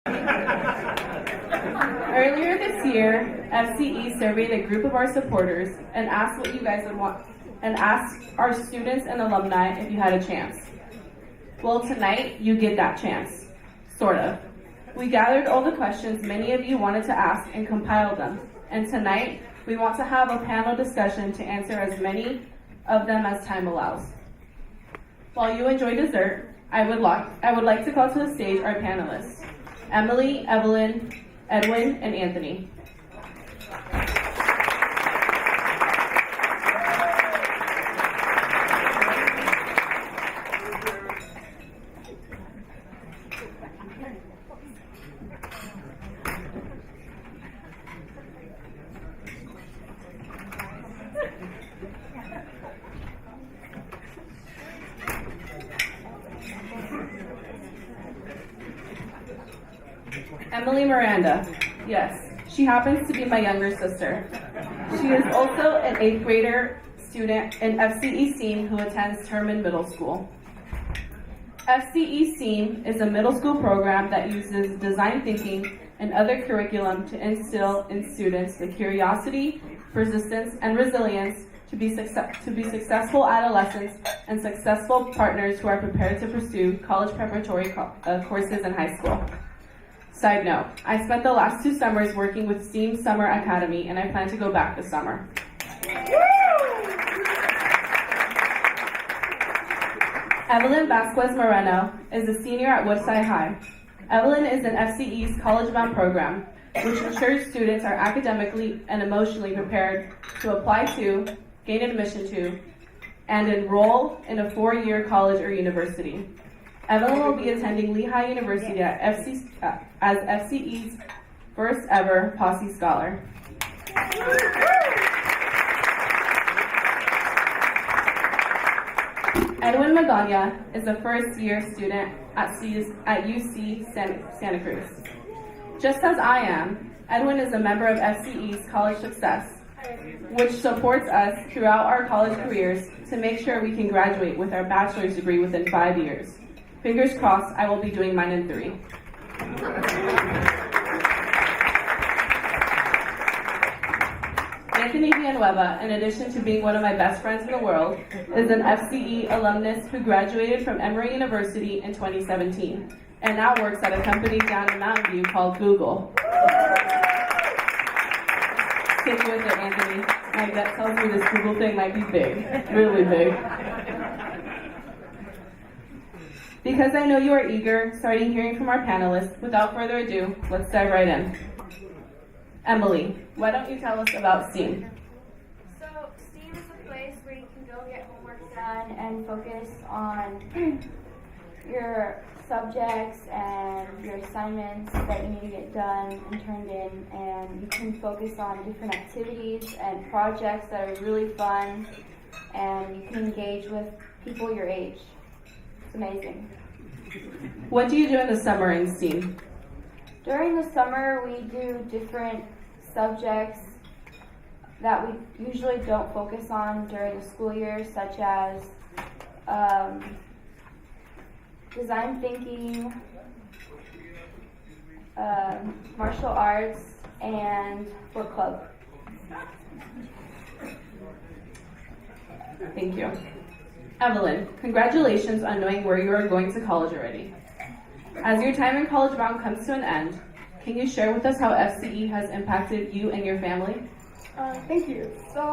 Earlier this year, FCE surveyed a group of our supporters and asked what you guys would want, and asked our students and alumni if you had a chance. Well, tonight, you get that chance. Sort of. We gathered all the questions many of you wanted to ask and compiled them. And tonight, we want to have a panel discussion to answer as many of them as time allows. While you enjoy dessert, I would like to call to the stage our panelists, Emily, Evelyn, Edwin, and Anthony. Emily Miranda. Yes, she happens to be my younger sister. She is also an 8th grader student in FCE SEAM who attends Terman Middle School. FCE SEAM is a middle school program that uses design thinking and other curriculum to instill in students the curiosity, persistence, and resilience to be successful adolescents and successful partners who are prepared to pursue college preparatory courses in high school. Side note, I spent the last 2 summers working with STEAM Summer Academy, and I plan to go back this summer. Evelyn Vasquez Moreno is a senior at Woodside High. Evelyn is in FCE's College Bound program, which ensures students are academically and emotionally prepared to apply to, gain admission to, and enroll in a 4-year college or university. Evelyn will be attending Lehigh University as FCE's first ever Posse Scholar. Edwin Magana is a first-year student at UC Santa Cruz. Just as I am, Edwin is a member of FCE's College Success, which supports us throughout our college careers to make sure we can graduate with our bachelor's degree within 5 years. Fingers crossed, I will be doing mine in 3. Anthony Villanueva, in addition to being one of my best friends in the world, is an FCE alumnus who graduated from Emory University in 2017 and now works at a company down in Mountain View called Google. Stick with it, Anthony. My gut tells me this Google thing might be big, really big. Because I know you are eager, starting hearing from our panelists, without further ado, let's dive right in. Emily, why don't you tell us about STEAM? So, STEAM is a place where you can go get homework done and focus on your subjects and your assignments that you need to get done and turned in, and you can focus on different activities and projects that are really fun, and you can engage with people your age. It's amazing. What do you do in the summer in STEAM? During the summer, we do different subjects that we usually don't focus on during the school year, such as design thinking, martial arts, and book club. Thank you. Evelyn, congratulations on knowing where you are going to college already. As your time in College Bound comes to an end, can you share with us how FCE has impacted you and your family? Thank you. So,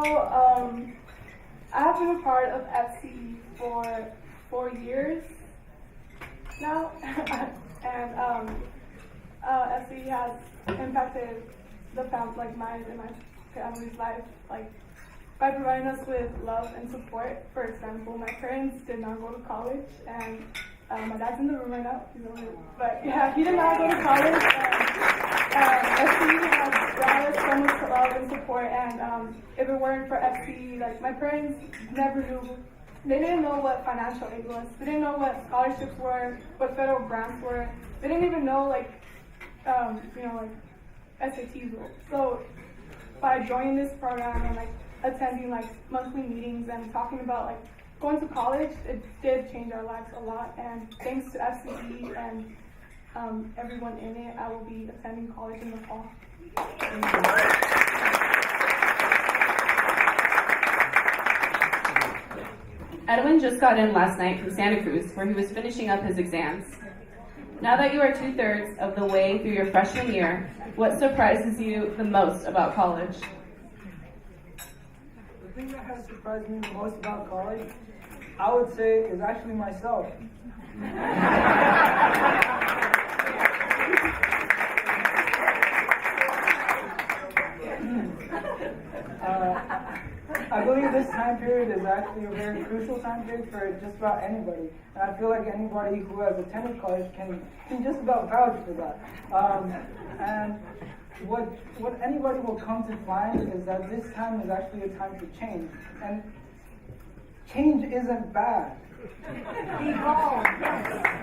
I have been a part of FCE for 4 years now, and FCE has impacted the mine and my family's life, by providing us with love and support. For example, my parents did not go to college, and my dad's in the room right now, but yeah, he did not go to college, and FCE has brought us so much love and support, and if it weren't for FCE, my parents never knew, they didn't know what financial aid was, they didn't know what scholarships were, what federal grants were, they didn't even know, SATs were. So, by joining this program and, attending monthly meetings and talking about going to college, it did change our lives a lot, and thanks to FCE and everyone in it. I will be attending college in the fall. Edwin just got in last night from Santa Cruz, where he was finishing up his exams. Now that you are 2/3 of the way through your freshman year, what surprises you the most about college? The thing that has surprised me the most about college, I would say, is actually myself. I believe this time period is actually a very crucial time period for just about anybody. And I feel like anybody who has attended college can just about vouch for that. And what anybody will come to find is that this time is actually a time for change. And change isn't bad.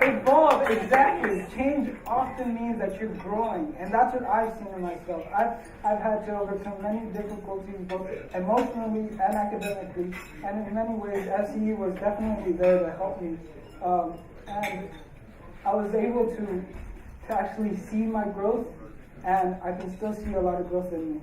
Evolve, exactly. Change often means that you're growing, and that's what I've seen in myself. I've had to overcome many difficulties, both emotionally and academically, and in many ways, FCE was definitely there to help me. And I was able to actually see my growth, and I can still see a lot of growth in me.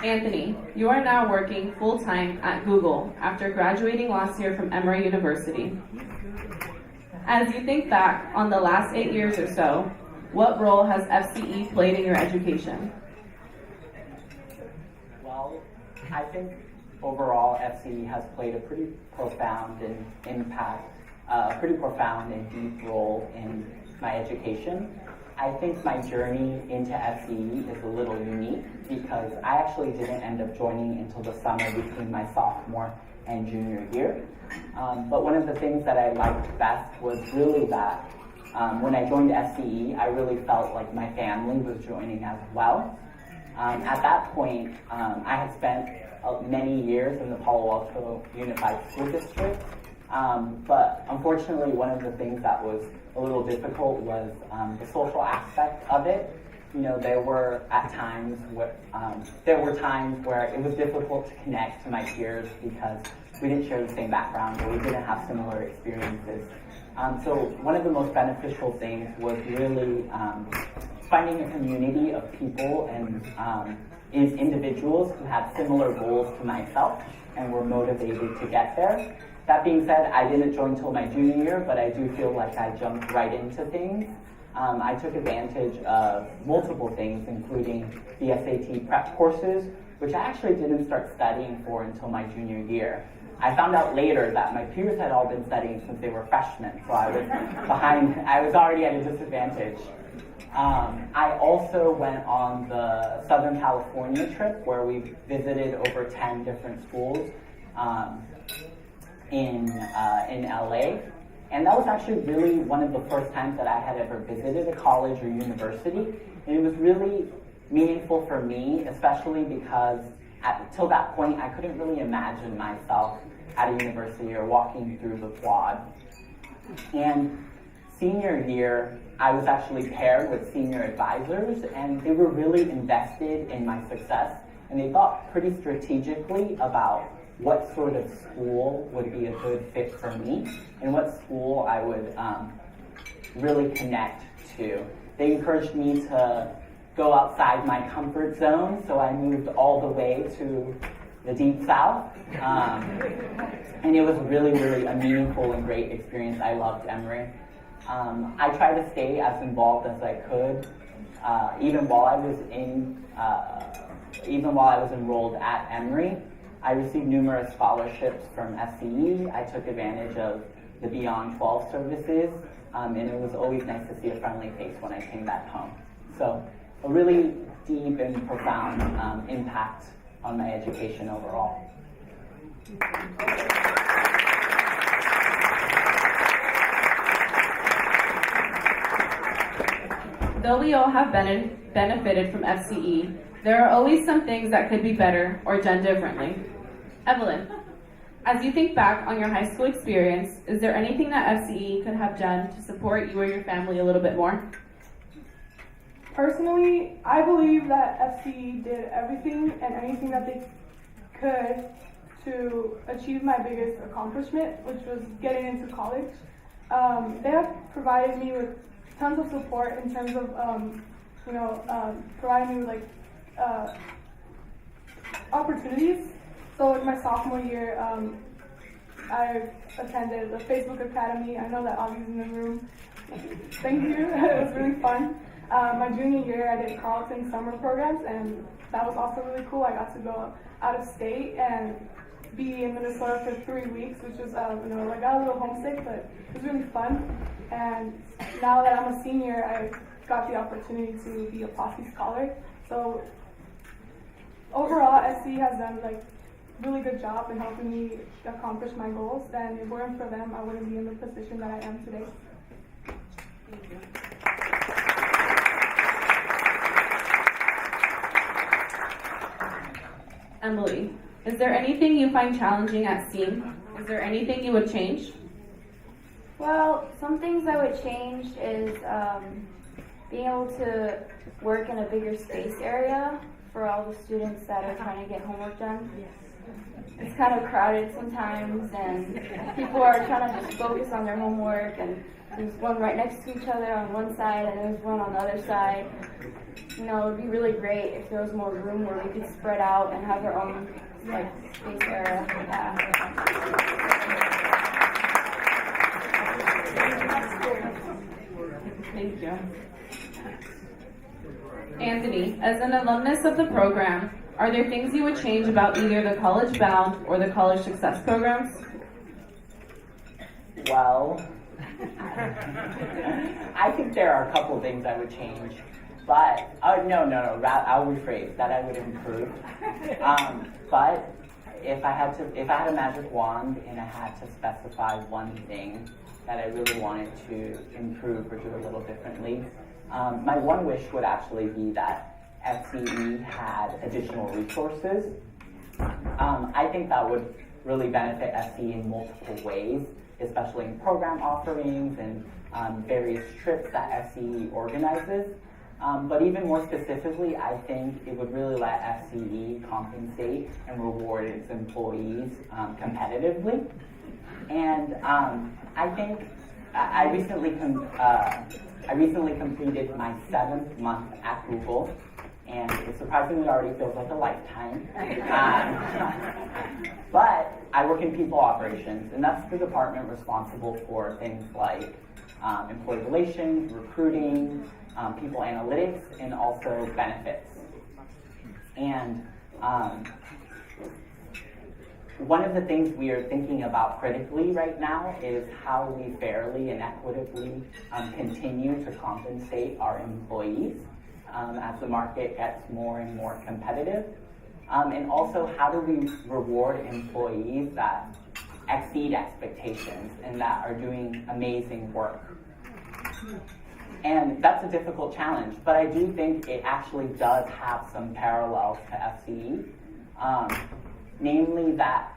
Anthony, you are now working full-time at Google after graduating last year from Emory University. As you think back on the last 8 years or so, what role has FCE played in your education? Well, I think overall FCE has played a pretty profound and deep role in my education. I think my journey into FCE is a little unique because I actually didn't end up joining until the summer between my sophomore and junior year. But one of the things that I liked best was really that when I joined FCE, I really felt like my family was joining as well. At that point, I had spent many years in the Palo Alto Unified School District, but unfortunately one of the things that was a little difficult was the social aspect of it. You know, there were times where it was difficult to connect to my peers because we didn't share the same background or we didn't have similar experiences. So one of the most beneficial things was really finding a community of people and individuals who had similar goals to myself and were motivated to get there. That being said, I didn't join until my junior year, but I do feel like I jumped right into things. I took advantage of multiple things, including the SAT prep courses, which I actually didn't start studying for until my junior year. I found out later that my peers had all been studying since they were freshmen, so I was behind. I was already at a disadvantage. I also went on the Southern California trip where we visited over 10 different schools in LA. And that was actually really one of the first times that I had ever visited a college or university. And it was really meaningful for me, especially because till that point, I couldn't really imagine myself at a university or walking through the quad. And senior year, I was actually paired with senior advisors, and they were really invested in my success. And they thought pretty strategically about what sort of school would be a good fit for me and what school I would really connect to. They encouraged me to go outside my comfort zone, so I moved all the way to the Deep South. And it was really, really a meaningful and great experience. I loved Emory. I tried to stay as involved as I could, even while I was enrolled at Emory. I received numerous scholarships from FCE. I took advantage of the Beyond 12 services, and it was always nice to see a friendly face when I came back home. So a really deep and profound impact on my education overall. Though we all have benefited from FCE, there are always some things that could be better or done differently. Evelyn, as you think back on your high school experience, is there anything that FCE could have done to support you or your family a little bit more? Personally, I believe that FCE did everything and anything that they could to achieve my biggest accomplishment, which was getting into college. They have provided me with tons of support in terms of, providing me with opportunities. So in my sophomore year, I attended the Facebook Academy. I know that Augie's in the room. Thank you. It was really fun. My junior year, I did Carleton summer programs, and that was also really cool. I got to go out of state and be in Minnesota for 3 weeks, which was, I got a little homesick, but it was really fun. And now that I'm a senior, I got the opportunity to be a Posse Scholar. So overall, FCE has done really good job in helping me accomplish my goals. And if it weren't for them, I wouldn't be in the position that I am today. Thank you. Emily, is there anything you find challenging at STEAM? Is there anything you would change? Well, some things I would change is being able to work in a bigger space area for all the students that are trying to get homework done. It's kind of crowded sometimes, and people are trying to just focus on their homework, and there's one right next to each other on one side, and there's one on the other side. It would be really great if there was more room where we could spread out and have our own space area. Yeah. Thank you. Anthony, as an alumnus of the program, are there things you would change about either the College Bound or the College Success programs? Well, I think there are a couple of things I would change, but I'll rephrase that. I would improve. But if I had a magic wand and I had to specify one thing that I really wanted to improve or do a little differently, my one wish would actually be that FCE had additional resources. I think that would really benefit FCE in multiple ways, especially in program offerings and various trips that FCE organizes. But even more specifically, I think it would really let FCE compensate and reward its employees competitively. And I think I recently completed my 7th month at Google, and it surprisingly already feels like a lifetime. But I work in people operations, and that's the department responsible for things like employee relations, recruiting, people analytics, and also benefits. And one of the things we are thinking about critically right now is how we fairly and equitably continue to compensate our employees as the market gets more and more competitive. And also, how do we reward employees that exceed expectations and that are doing amazing work? And that's a difficult challenge, but I do think it actually does have some parallels to FCE. Namely that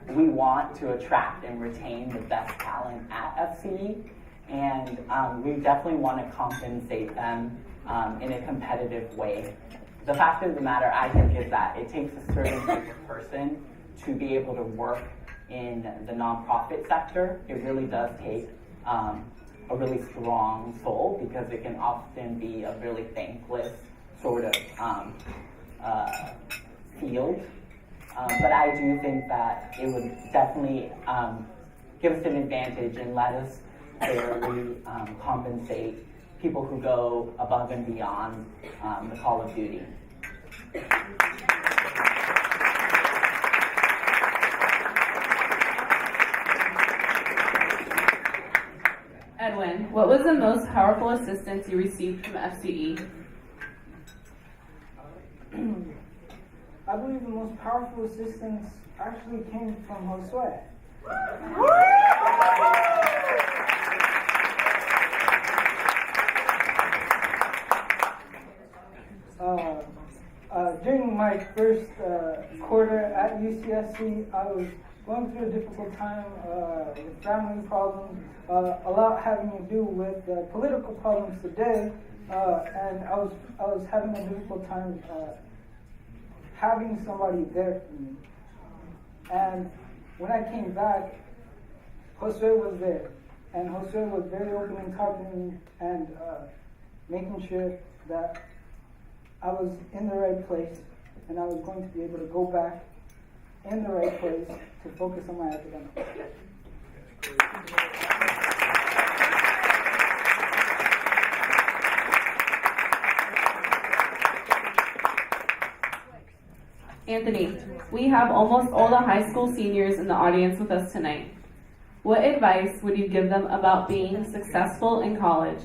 we want to attract and retain the best talent at FCE, and we definitely want to compensate them in a competitive way. The fact of the matter, I think, is that it takes a certain type of person to be able to work in the nonprofit sector. It really does take a really strong soul, because it can often be a really thankless sort of field. But I do think that it would definitely give us an advantage and let us fairly compensate people who go above and beyond the call of duty. Edwin, what was the most powerful assistance you received from FCE? I believe the most powerful assistance actually came from Josue. During my first quarter at UCSC, I was going through a difficult time with family problems, a lot having to do with political problems today, and I was having a difficult time having somebody there for me. And when I came back, Josue was there. And Josue was very open and talking to me and making sure that I was in the right place and I was going to be able to go back in the right place to focus on my academics. Anthony, we have almost all the high school seniors in the audience with us tonight. What advice would you give them about being successful in college?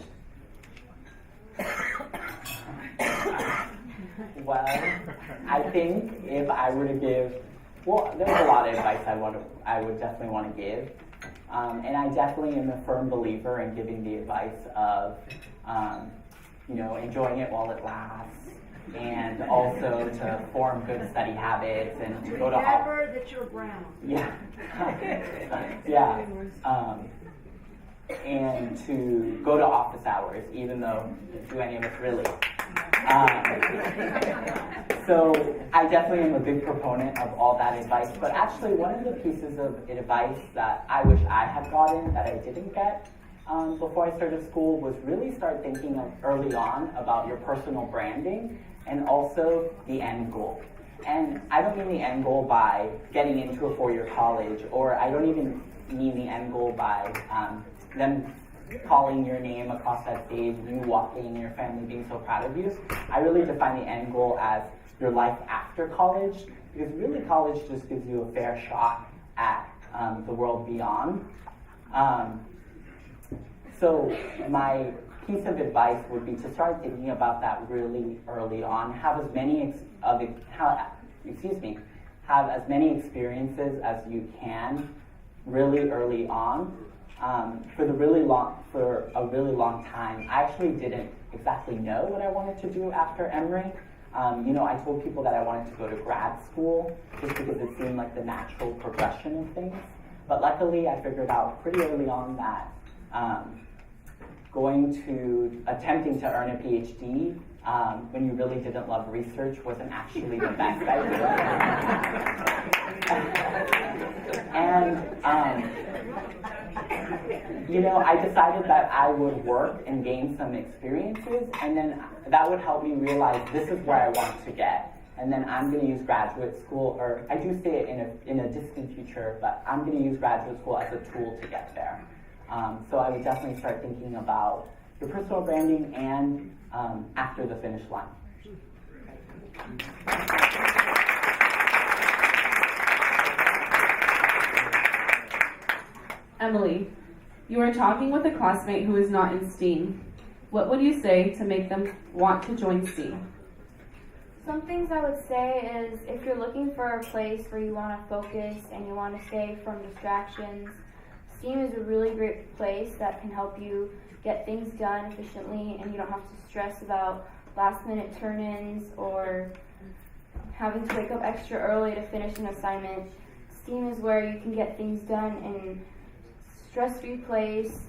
Well, I think if I were to give, well, there's a lot of advice I would definitely want to give. And I definitely am a firm believer in giving the advice of, enjoying it while it lasts, and also to form good study habits and to go to Remember that you're brown. Yeah. Yeah. And to go to office hours, even though do any of us really? So I definitely am a big proponent of all that advice, but actually one of the pieces of advice that I wish I had gotten that I didn't get before I started school was really start thinking early on about your personal branding and also the end goal. And I don't mean the end goal by getting into a four-year college, or I don't even mean the end goal by them calling your name across that stage, you walking, your family being so proud of you. I really define the end goal as your life after college, because really college just gives you a fair shot at the world beyond. So my piece of advice would be to start thinking about that really early on. Have as many have as many experiences as you can really early on. For a really long time, I actually didn't exactly know what I wanted to do after Emory. I told people that I wanted to go to grad school just because it seemed like the natural progression of things. But luckily, I figured out pretty early on that attempting to earn a PhD when you really didn't love research wasn't actually the best idea. And I decided that I would work and gain some experiences, and then that would help me realize this is where I want to get. And then I'm going to use graduate school, or I do say it in a distant future, but I'm going to use graduate school as a tool to get there. So I would definitely start thinking about your personal branding and after the finish line. Emily, you are talking with a classmate who is not in STEAM. What would you say to make them want to join STEAM? Some things I would say is if you're looking for a place where you want to focus and you want to stay from distractions, STEAM is a really great place that can help you get things done efficiently, and you don't have to stress about last-minute turn-ins or having to wake up extra early to finish an assignment. STEAM is where you can get things done in a stress-free place,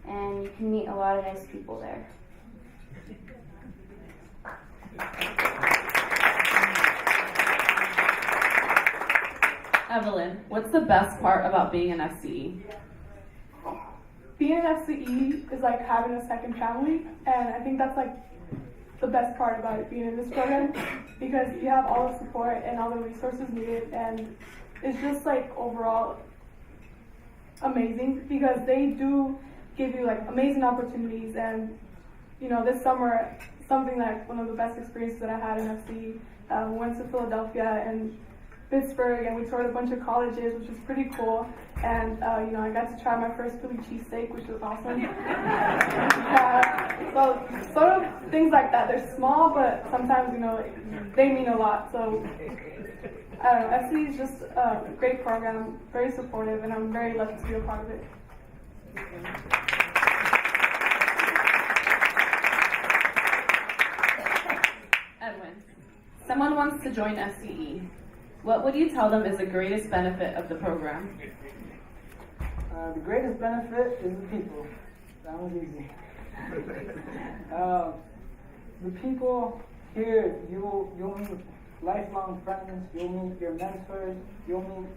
and you can meet a lot of nice people there. Evelyn, what's the best part about being an FCE? Being an FCE is like having a second family, and I think that's like the best part about it, being in this program, because you have all the support and all the resources needed, and it's just like overall amazing because they do give you like amazing opportunities. And this summer, something like one of the best experiences that I had in FCE, we went to Philadelphia and Pittsburgh, and we toured a bunch of colleges, which was pretty cool. And I got to try my first Philly cheesesteak, which was awesome. So sort of things like that. They're small, but sometimes they mean a lot. So I don't know. FCE is just a great program, very supportive, and I'm very lucky to be a part of it. Edwin, someone wants to join FCE. What would you tell them is the greatest benefit of the program? The greatest benefit is the people. That was easy. The people here, you'll meet lifelong friends, you'll meet your mentors, you'll meet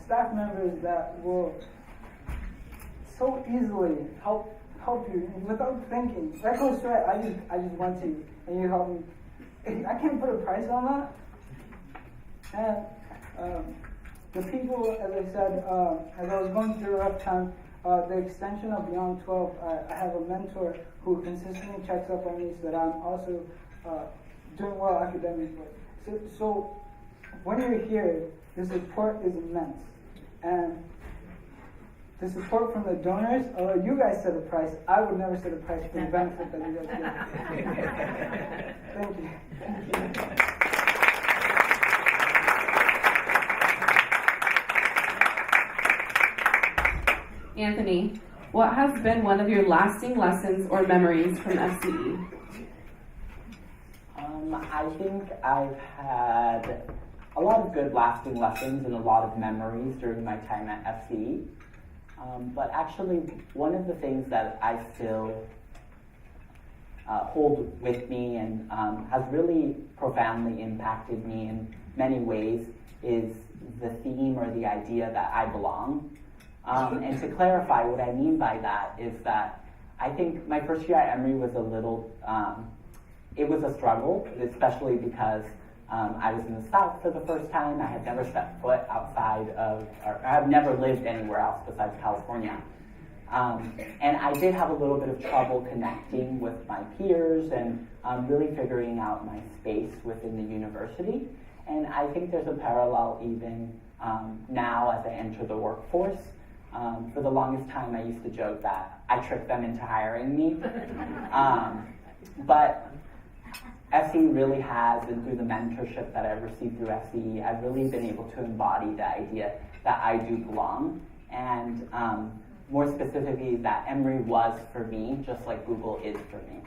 staff members that will so easily help you without thinking. That goes straight. I just went to you and you helped me. I can't put a price on that. And the people, as I said, as I was going through a rough time, the extension of Beyond 12, I have a mentor who consistently checks up on me so that I'm also doing well academically. So when you're here, the support is immense. And the support from the donors, although you guys set a price, I would never set a price for the benefit that you guys get. Thank you. Anthony, what has been one of your lasting lessons or memories from FCE? I think I've had a lot of good lasting lessons and a lot of memories during my time at FCE. But actually, one of the things that I still hold with me and has really profoundly impacted me in many ways is the theme or the idea that I belong. And to clarify, what I mean by that is that I think my first year at Emory was a little, it was a struggle, especially because I was in the South for the first time. I had never set foot outside of, or I have never lived anywhere else besides California. And I did have a little bit of trouble connecting with my peers and really figuring out my space within the university. And I think there's a parallel even now as I enter the workforce. For the longest time, I used to joke that I tricked them into hiring me. But FCE really has, and through the mentorship that I've received through FCE, I've really been able to embody the idea that I do belong. And more specifically, that Emory was for me, just like Google is for me.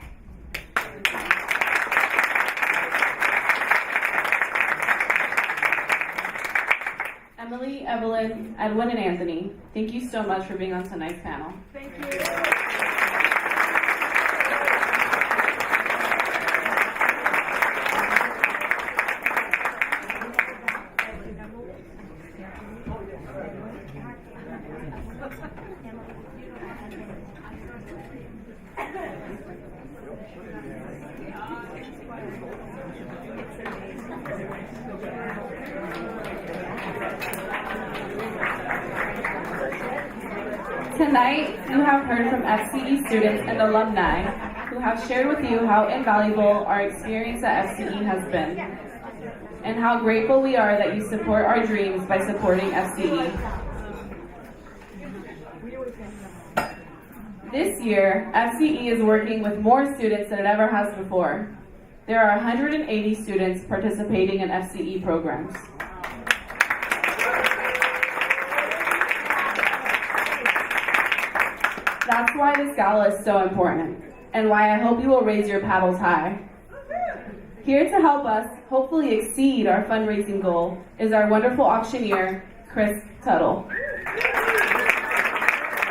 Emily, Evelyn, Edwin, and Anthony, thank you so much for being on tonight's panel. Thank you. Tonight, you have heard from FCE students and alumni who have shared with you how invaluable our experience at FCE has been, and how grateful we are that you support our dreams by supporting FCE. This year, FCE is working with more students than it ever has before. There are 180 students participating in FCE programs. That's why this gala is so important, and why I hope you will raise your paddles high. Here to help us hopefully exceed our fundraising goal is our wonderful auctioneer, Chris Tuttle.